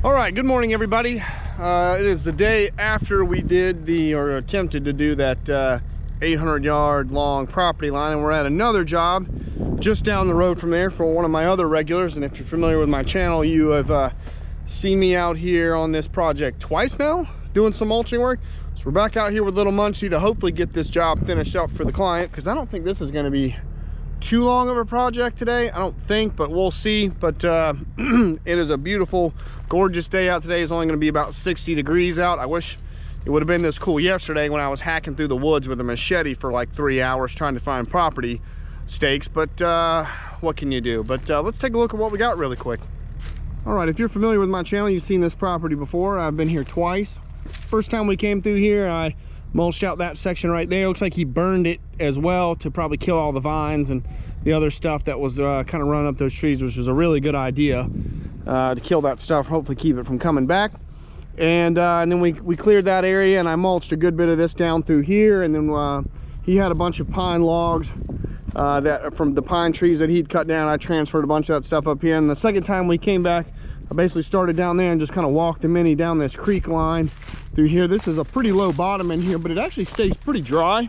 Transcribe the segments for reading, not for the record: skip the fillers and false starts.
All right, good morning, everybody. It is the day after we did or attempted to do that 800-yard long property line, and we're at another job just down the road from there for one of my other regulars. And if you're familiar with my channel, you have seen me out here on this project twice now, doing some mulching work. So we're back out here with little Munchie to hopefully get this job finished up for the client, because I don't think this is going to be too long of a project today. I don't think, but we'll see. But it is a beautiful, gorgeous day out today. It's only going to be about 60 degrees out. I wish it would have been this cool yesterday when I was hacking through the woods with a machete for like 3 hours trying to find property stakes. But what can you do? But let's take a look at what we got really quick. All right, if you're familiar with my channel, you've seen this property before. I've been here twice. First time we came through here, I mulched out that section right there. Looks like he burned it as well to probably kill all the vines and the other stuff that was kind of running up those trees, which was a really good idea to kill that stuff, hopefully keep it from coming back. And then we cleared that area, and I mulched a good bit of this down through here. And then he had a bunch of pine logs that from the pine trees that he'd cut down. I transferred a bunch of that stuff up here. And the second time we came back, I basically started down there and just kind of walked the mini down this creek line through here. This is a pretty low bottom in here, but it actually stays pretty dry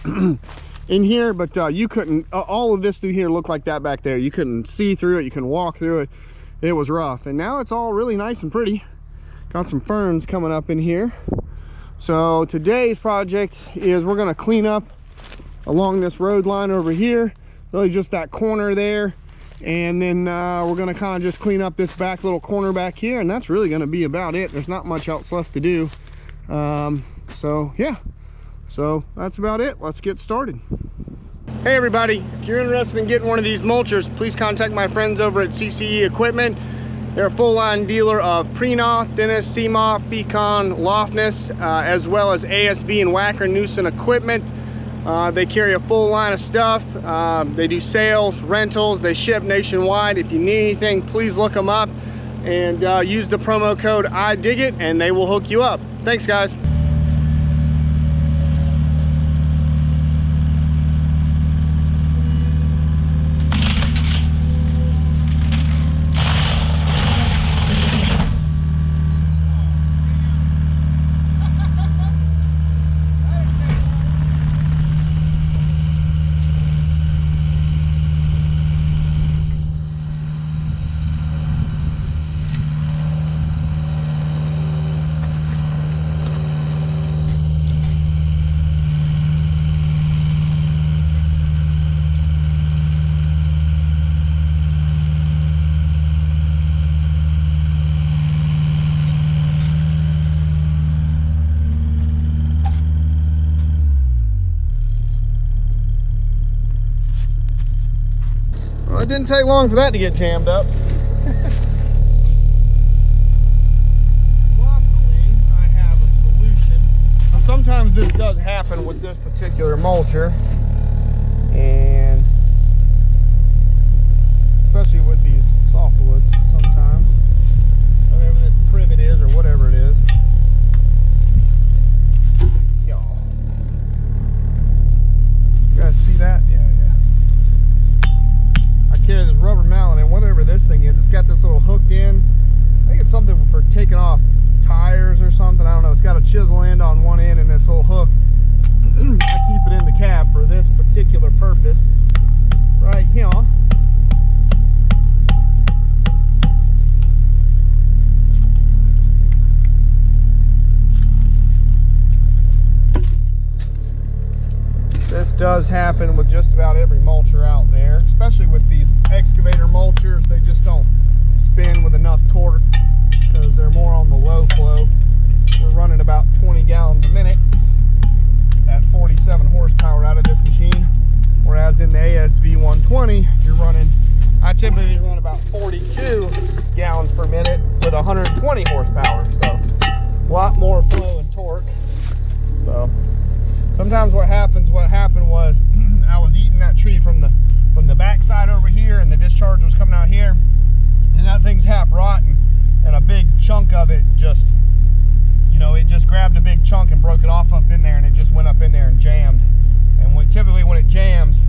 in here. But you couldn't, all of this through here looked like that back there. You couldn't see through it, you couldn't walk through it. It was rough. And now it's all really nice and pretty. Got some ferns coming up in here. So today's project is we're gonna clean up along this road line over here, really just that corner there. And then we're gonna kind of just clean up this back little corner back here, and that's really gonna be about it. There's not much else left to do. So yeah, so that's about it. Let's get started. Hey everybody, if you're interested in getting one of these mulchers, please contact my friends over at CCE Equipment. They're a full line dealer of Prenoth, Dennis, CMOF, Fecon, Lofness, as well as ASV and Wacker Newson equipment. They carry a full line of stuff. They do sales, rentals, they ship nationwide. If you need anything, please look them up and use the promo code IDIGIT and they will hook you up. Thanks, guys. It didn't take long for that to get jammed up. Luckily, I have a solution. Now, sometimes this does happen with this particular mulcher, and especially with these softwoods sometimes, whatever this privet is or whatever it is. Y'all, you guys see that? Yeah. Carry this rubber mallet, and whatever this thing is, it's got this little hooked in. I think it's something for taking off tires or something. I don't know. It's got a chisel end on one end and this whole hook. I keep it in the cab for this particular purpose right here. This does happen with just about every mulcher out there, especially with these excavator mulchers. They just don't spin with enough torque because they're more on the low flow. We're running about 20 gallons a minute at 47 horsepower out of this machine, whereas in the ASV 120 you're running, I typically run about 42 gallons per minute with 120 horsepower, so a lot more flow and torque. So sometimes what happened was I was eating that tree from the back side over here, and the discharge was coming out here, and that thing's half rotten, and a big chunk of it just, you know, it just grabbed a big chunk and broke it off up in there, and it just went up in there and jammed. And typically when it jams,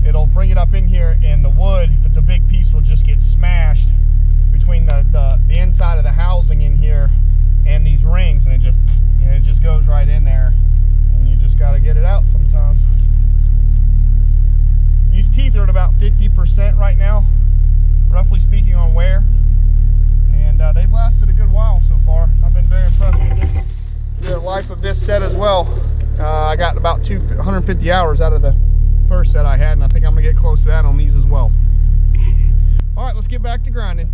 it'll bring it up in here, and the wood, if it's a big piece, will just get smashed between the well. I got about 150 hours out of the first set I had, and I think I'm gonna get close to that on these as well. All right, let's get back to grinding.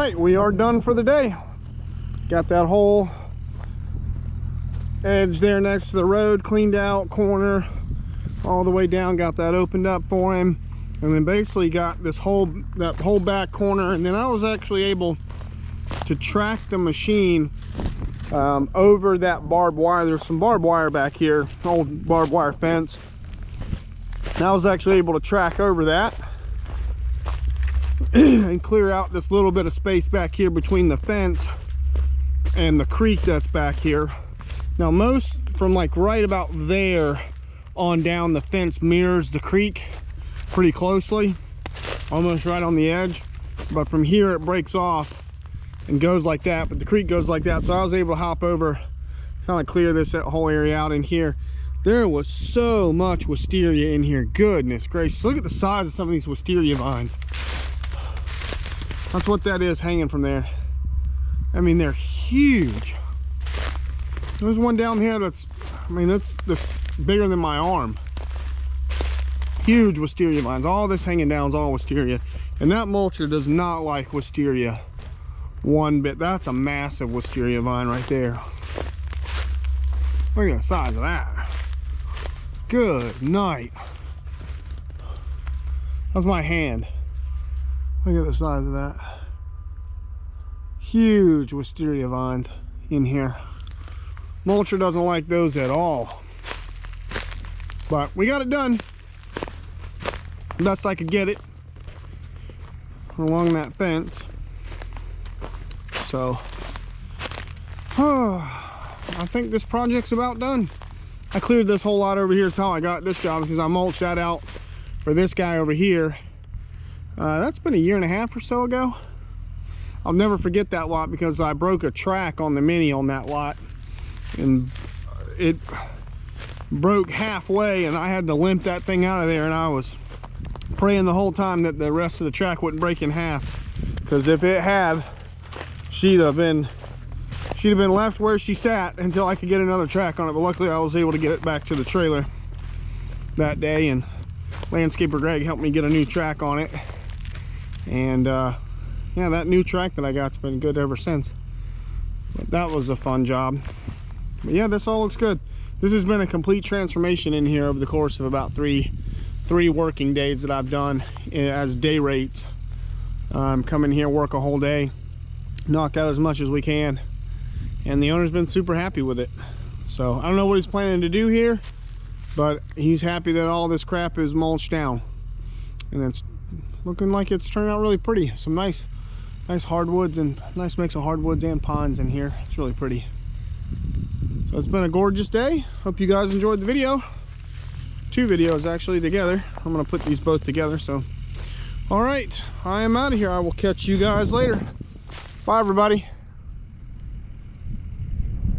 right, we are done for the day. Got that whole edge there next to the road cleaned out, corner all the way down, got that opened up for him, and then basically got this that whole back corner. And then I was actually able to track the machine over that barbed wire. There's some barbed wire back here, old barbed wire fence, and I was actually able to track over that and clear out this little bit of space back here between the fence and the creek that's back here. Now most from like right about there on down, the fence mirrors the creek pretty closely, almost right on the edge, but from here it breaks off and goes like that, but the creek goes like that. So I was able to hop over, kind of clear that whole area out in here. There was so much wisteria in here, goodness gracious. Look at the size of some of these wisteria vines. That's what that is hanging from there. I mean, they're huge. There's one down here that's, I mean, that's this bigger than my arm. Huge wisteria vines. All this hanging down is all wisteria. And that mulcher does not like wisteria one bit. That's a massive wisteria vine right there. Look at the size of that. Good night. That's my hand. Look at the size of that. Huge wisteria vines in here. Mulcher doesn't like those at all. But we got it done. Best I could get it along that fence. So I think this project's about done. I cleared this whole lot over here. Is how I got this job, because I mulched that out for this guy over here. That's been 1.5 years or so ago. I'll never forget that lot because I broke a track on the Mini on that lot, and it broke halfway and I had to limp that thing out of there, and I was praying the whole time that the rest of the track wouldn't break in half, because if it had, she'd have been left where she sat until I could get another track on it. But luckily I was able to get it back to the trailer that day, and landscaper Greg helped me get a new track on it. And yeah, that new track that I got's been good ever since. But that was a fun job. But yeah, this all looks good. This has been a complete transformation in here over the course of about three working days that I've done as day rates. Come in here, work a whole day, knock out as much as we can, and the owner's been super happy with it. So I don't know what he's planning to do here, but he's happy that all this crap is mulched down, and it's looking like it's turned out really pretty. Some nice hardwoods, and nice mix of hardwoods and pines in here. It's really pretty. So it's been a gorgeous day. Hope you guys enjoyed the video. 2 videos actually together. I'm gonna put these both together. So all right, I am out of here. I will catch you guys later. Bye everybody.